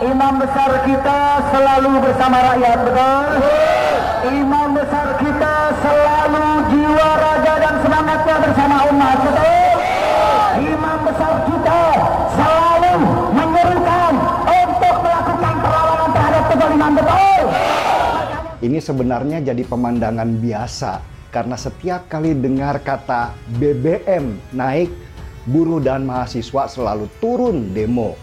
Imam besar kita selalu bersama rakyat, betul? Imam besar kita selalu jiwa raga dan semangatnya bersama umat, betul? Imam besar kita selalu menyerukan untuk melakukan perlawanan terhadap kezaliman, betul? Ini sebenarnya jadi pemandangan biasa karena setiap kali dengar kata BBM naik, buruh dan mahasiswa selalu turun demo.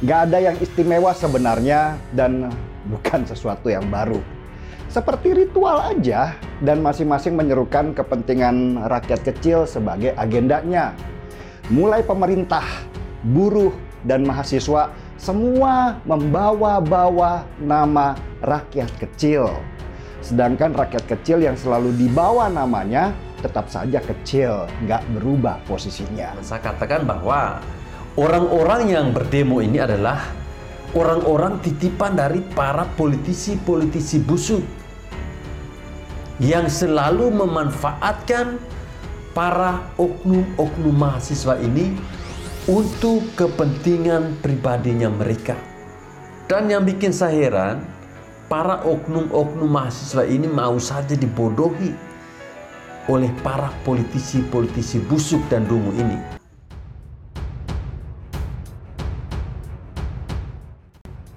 Gak ada yang istimewa sebenarnya dan bukan sesuatu yang baru. Seperti ritual aja dan masing-masing menyerukan kepentingan rakyat kecil sebagai agendanya. Mulai pemerintah, buruh, dan mahasiswa semua membawa-bawa nama rakyat kecil. Sedangkan rakyat kecil yang selalu dibawa namanya tetap saja kecil, nggak berubah posisinya. Saya katakan bahwa orang-orang yang berdemo ini adalah orang-orang titipan dari para politisi-politisi busuk yang selalu memanfaatkan para oknum-oknum mahasiswa ini untuk kepentingan pribadinya mereka. Dan yang bikin saya heran, para oknum-oknum mahasiswa ini mau saja dibodohi oleh para politisi-politisi busuk dan dungu ini.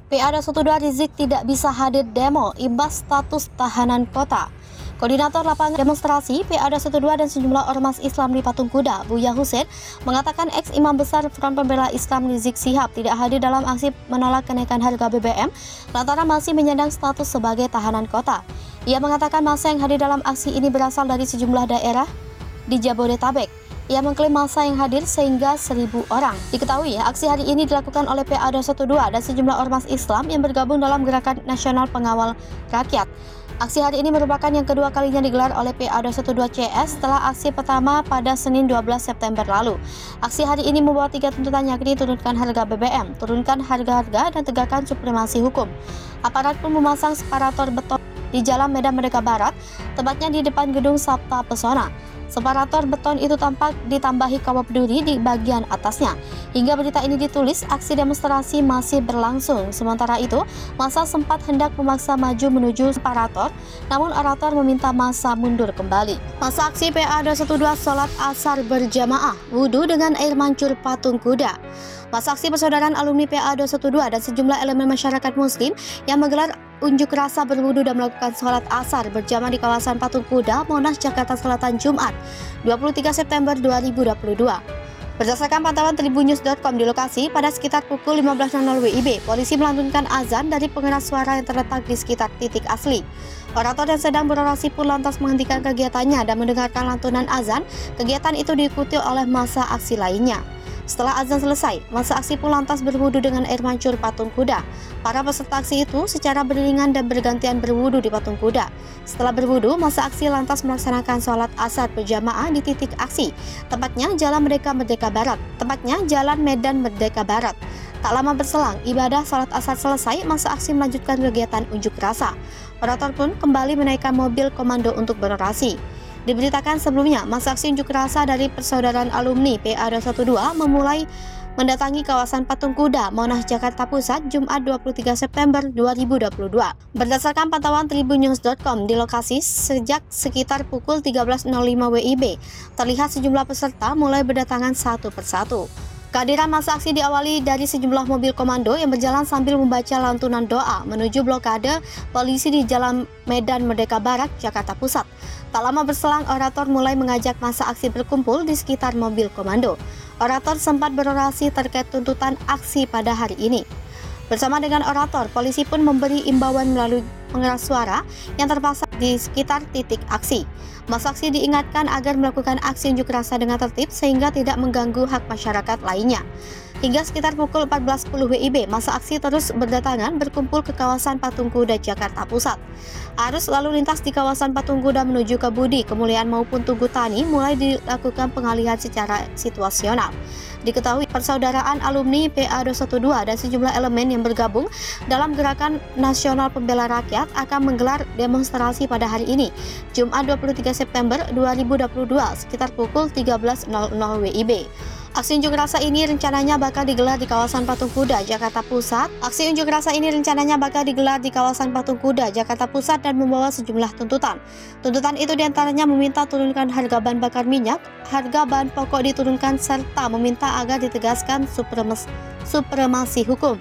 PA-12 Rizik tidak bisa hadir demo, imbas status tahanan kota. Koordinator lapangan demonstrasi PA-12 dan sejumlah ormas Islam di Patung Kuda, Buya Hussein, mengatakan ex-imam besar Front Pembela Islam Rizik Syihab tidak hadir dalam aksi menolak kenaikan harga BBM lantaran masih menyandang status sebagai tahanan kota. Ia mengatakan massa yang hadir dalam aksi ini berasal dari sejumlah daerah di Jabodetabek. Ia mengklaim massa yang hadir sehingga 1.000 orang. Diketahui, aksi hari ini dilakukan oleh PA-12 dan sejumlah ormas Islam yang bergabung dalam Gerakan Nasional Pengawal Rakyat. Aksi hari ini merupakan yang kedua kalinya digelar oleh PA-12 CS setelah aksi pertama pada Senin 12 September lalu. Aksi hari ini membawa 3 tuntutan, yakni turunkan harga BBM, turunkan harga-harga, dan tegakkan supremasi hukum. Aparat pun memasang separator beton di Jalan Medan Merdeka Barat, tepatnya di depan gedung Sabta Pesona. Separator beton itu tampak ditambahi kawat berduri di bagian atasnya. Hingga berita ini ditulis, aksi demonstrasi masih berlangsung. Sementara itu, massa sempat hendak memaksa maju menuju separator, namun orator meminta massa mundur kembali. Massa aksi PA-12 sholat asar berjamaah, wudhu dengan air mancur Patung Kuda. Massa aksi persaudaraan alumni PA-12 dan sejumlah elemen masyarakat muslim yang menggelar unjuk rasa berwudu dan melakukan sholat asar berjamaah di kawasan Patung Kuda, Monas, Jakarta Selatan, Jumat 23 September 2022. Berdasarkan pantauan tribunnews.com di lokasi, pada sekitar pukul 15.00 WIB, polisi melantunkan azan dari pengeras suara yang terletak di sekitar titik asli. Orator yang sedang berorasi pun lantas menghentikan kegiatannya dan mendengarkan lantunan azan. Kegiatan itu diikuti oleh massa aksi lainnya. Setelah azan selesai, massa aksi pun lantas berwudu dengan air mancur Patung Kuda. Para peserta aksi itu secara beriringan dan bergantian berwudu di Patung Kuda. Setelah berwudu, massa aksi lantas melaksanakan sholat asar berjamaah di titik aksi, tepatnya Jalan Merdeka Barat, Jalan Medan Merdeka Barat. Tak lama berselang, ibadah sholat asar selesai, massa aksi melanjutkan kegiatan unjuk rasa. Orator pun kembali menaikkan mobil komando untuk berorasi. Diberitakan sebelumnya, massa aksi unjuk rasa dari persaudaraan alumni PA-12 memulai mendatangi kawasan Patung Kuda, Monas, Jakarta Pusat, Jumat 23 September 2022. Berdasarkan pantauan tribunnews.com di lokasi, sejak sekitar pukul 13.05 WIB, terlihat sejumlah peserta mulai berdatangan satu persatu. Kehadiran massa aksi diawali dari sejumlah mobil komando yang berjalan sambil membaca lantunan doa menuju blokade polisi di Jalan Medan Merdeka Barat, Jakarta Pusat. Tak lama berselang, orator mulai mengajak massa aksi berkumpul di sekitar mobil komando. Orator sempat berorasi terkait tuntutan aksi pada hari ini. Bersama dengan orator, polisi pun memberi imbauan melalui pengeras suara yang terpasang di sekitar titik aksi. Massa aksi diingatkan agar melakukan aksi unjuk rasa dengan tertib sehingga tidak mengganggu hak masyarakat lainnya. Hingga sekitar pukul 14.10 WIB, massa aksi terus berdatangan berkumpul ke kawasan Patung Kuda, Jakarta Pusat. Arus lalu lintas di kawasan Patung Kuda menuju ke Budi Kemuliaan maupun Tugu Tani mulai dilakukan pengalihan secara situasional. Diketahui persaudaraan alumni PA-12 dan sejumlah elemen yang bergabung dalam Gerakan Nasional Pembela Rakyat akan menggelar demonstrasi pada hari ini, Jumat 23 September 2022 sekitar pukul 13.00 WIB. Aksi unjuk rasa ini rencananya bakal digelar di kawasan Patung Kuda, Jakarta Pusat. Aksi unjuk rasa ini rencananya bakal digelar di kawasan Patung Kuda, Jakarta Pusat dan membawa sejumlah tuntutan. Tuntutan itu diantaranya meminta turunkan harga bahan bakar minyak, harga bahan pokok diturunkan, serta meminta agar ditegaskan supremasi hukum.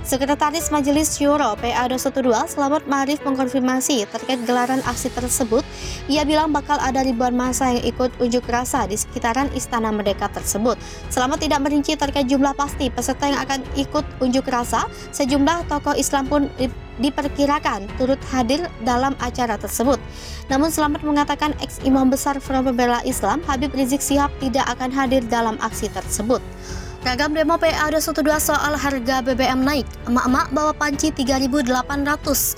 Sekretaris Majelis Syuro PA 212 Slamet Ma'arif mengkonfirmasi terkait gelaran aksi tersebut. Ia bilang bakal ada ribuan massa yang ikut unjuk rasa di sekitaran Istana Merdeka tersebut. Slamet tidak merinci terkait jumlah pasti peserta yang akan ikut unjuk rasa. Sejumlah tokoh Islam pun diperkirakan turut hadir dalam acara tersebut. Namun Slamet mengatakan ex-imam besar Front Pembela Islam Habib Rizik Syihab tidak akan hadir dalam aksi tersebut. Ragam demo PA 212 soal harga BBM naik, emak-emak bawa panci 3.800,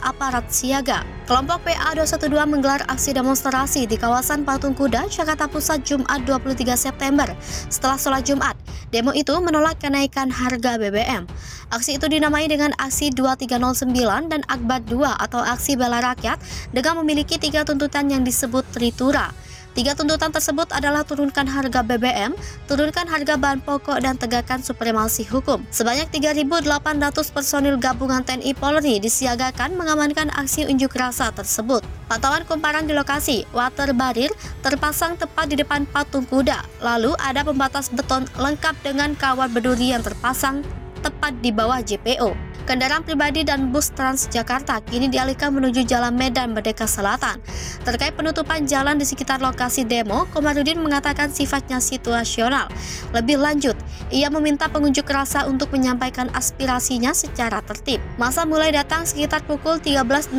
aparat siaga. Kelompok PA 212 menggelar aksi demonstrasi di kawasan Patung Kuda, Jakarta Pusat Jumat 23 September. Setelah sholat Jumat, demo itu menolak kenaikan harga BBM. Aksi itu dinamai dengan Aksi 2309 dan Akbar 2 atau Aksi Bela Rakyat dengan memiliki 3 tuntutan yang disebut Tritura. 3 tuntutan tersebut adalah turunkan harga BBM, turunkan harga bahan pokok, dan tegakkan supremasi hukum. Sebanyak 3.800 personil gabungan TNI Polri disiagakan mengamankan aksi unjuk rasa tersebut. Pantauan kumparan di lokasi, water barrier terpasang tepat di depan Patung Kuda. Lalu ada pembatas beton lengkap dengan kawat berduri yang terpasang tepat di bawah JPO. Kendaraan pribadi dan bus Transjakarta kini dialihkan menuju Jalan Medan Merdeka Selatan. Terkait penutupan jalan di sekitar lokasi demo, Komarudin mengatakan sifatnya situasional. Lebih lanjut, ia meminta pengunjuk rasa untuk menyampaikan aspirasinya secara tertib. Masa mulai datang sekitar pukul 13.05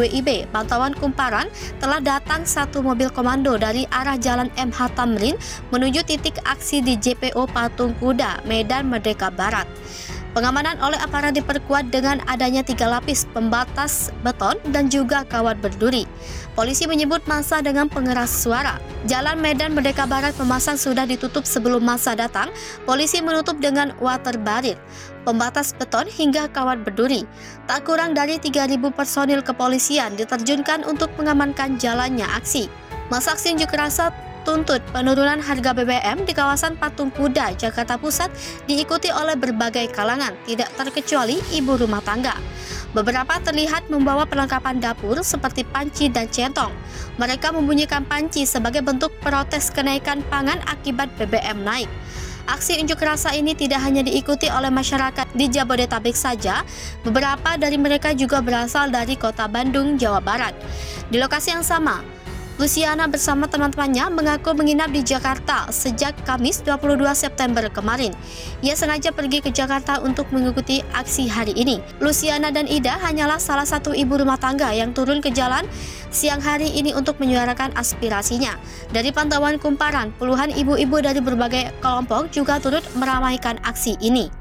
WIB. Pantauan kumparan telah datang 1 mobil komando dari arah Jalan MH Tamrin menuju titik aksi di JPO Patung Kuda, Medan Merdeka Barat. Pengamanan oleh aparat diperkuat dengan adanya 3 lapis pembatas beton dan juga kawat berduri. Polisi menyebut massa dengan pengeras suara. Jalan Medan Merdeka Barat pemasang sudah ditutup sebelum massa datang. Polisi menutup dengan water barrier, pembatas beton hingga kawat berduri. Tak kurang dari 3.000 personil kepolisian diterjunkan untuk mengamankan jalannya aksi. Masa aksi unjuk rasa tuntut penurunan harga BBM di kawasan Patung Kuda, Jakarta Pusat diikuti oleh berbagai kalangan, tidak terkecuali ibu rumah tangga. Beberapa terlihat membawa perlengkapan dapur seperti panci dan centong. Mereka membunyikan panci sebagai bentuk protes kenaikan pangan akibat BBM naik. Aksi unjuk rasa ini tidak hanya diikuti oleh masyarakat di Jabodetabek saja, beberapa dari mereka juga berasal dari kota Bandung, Jawa Barat. Di lokasi yang sama, Luciana bersama teman-temannya mengaku menginap di Jakarta sejak Kamis 22 September kemarin. Ia sengaja pergi ke Jakarta untuk mengikuti aksi hari ini. Luciana dan Ida hanyalah salah satu ibu rumah tangga yang turun ke jalan siang hari ini untuk menyuarakan aspirasinya. Dari pantauan kumparan, puluhan ibu-ibu dari berbagai kelompok juga turut meramaikan aksi ini.